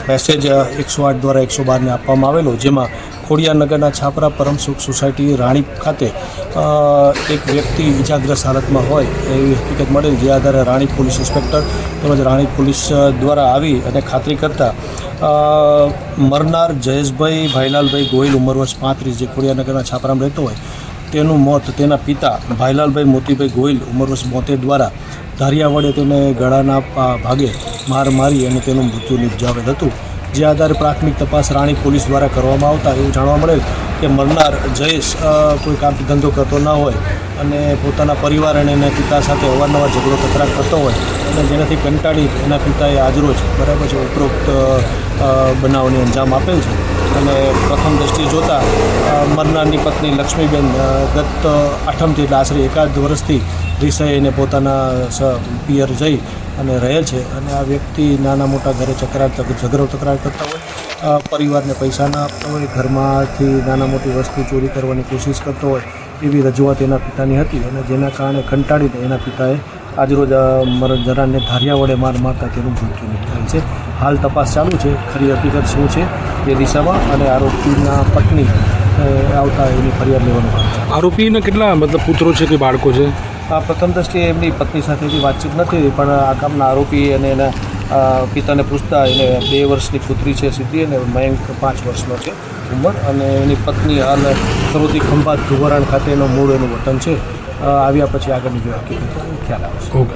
Message 108 દ્વારા 112ને આપવામાં આવેલો, જેમાં ખોડિયારનગરના છાપરા પરમસુખ સોસાયટી રાણી ખાતે એક વ્યક્તિ ઇજાગ્રસ્ત હાલતમાં હોય એવી હકીકત મળેલ, જે આધારે રાણી પોલીસ ઇન્સ્પેક્ટર તેમજ રાણી પોલીસ દ્વારા આવી અને ખાતરી કરતાં મરનાર જયેશભાઈ ભાઈલાલભાઈ ગોહિલ ઉંમર વર્ષ 35, જે ખોડિયારનગરના છાપરામાં રહેતો હોય, તેનું મોત તેના પિતા ભાઈલાલભાઈ મોતીભાઈ ગોહિલ ઉંમર વર્ષ 72 દ્વારા ધારિયા વડે તેને ગળાના ભાગે માર મારી અને તેનું મૃત્યુ નિપજાવેલ હતું. જે આધારે પ્રાથમિક તપાસ રાણી પોલીસ દ્વારા કરવામાં આવતા એવું જાણવા મળેલ કે મરનાર જયેશ કોઈ કામ ધંધો કરતો ન હોય અને પોતાના પરિવાર અને એના પિતા સાથે અવારનવાર ઝઘડો તકરાર કરતો હોય અને જેનાથી કંટાળી એના પિતાએ આજરોજ બરાબર છે ઉપરોક્ત બનાવને અંજામ આપેલ છે. અને પ્રથમ દ્રષ્ટિએ જોતાં મરનારની પત્ની લક્ષ્મીબેન ગત 8મથી એટલે આશરે 1 વર્ષથી રીસાઈને પોતાના પિયર જઈ અને રહે છે. અને આ વ્યક્તિ નાના મોટા ઘરે ઝઘડો તકરાર કરતા હોય, પરિવારને પૈસા ના આપતા હોય, ઘરમાંથી નાના મોટી વસ્તુ ચોરી કરવાની કોશિશ કરતો હોય એવી રજૂઆત એના પિતાની હતી. અને જેના કારણે કંટાળીને એના પિતાએ આજરોજ જરાને ધારિયા વડે માર મારતા તેનું મૃત્યુ નિપજાયેલ છે. હાલ તપાસ ચાલુ છે, ખરી હકીકત શું છે તે દિશામાં, અને આરોપીના પત્ની આવતા એની ફરિયાદ લેવાનું કામ છે. આરોપીને કેટલા પુત્રો છે કે બાળકો છે? આ પ્રથમ દ્રષ્ટિએ એમની પત્ની સાથેથી વાતચીત નથી, પણ આ કામના આરોપી અને એના પિતાને પૂછતા એને 2 વર્ષની પુત્રી છે સિદ્ધિ, અને મયંક 5 વર્ષનો છે ઉંમર, અને એની પત્ની હાલ સરોદી ખંભાત ધુવરાણ ખાતે એનો મૂળ એનું વતન છે. આવ્યા પછી આગળની હકીકત ખ્યાલ આવશે. ઓકે.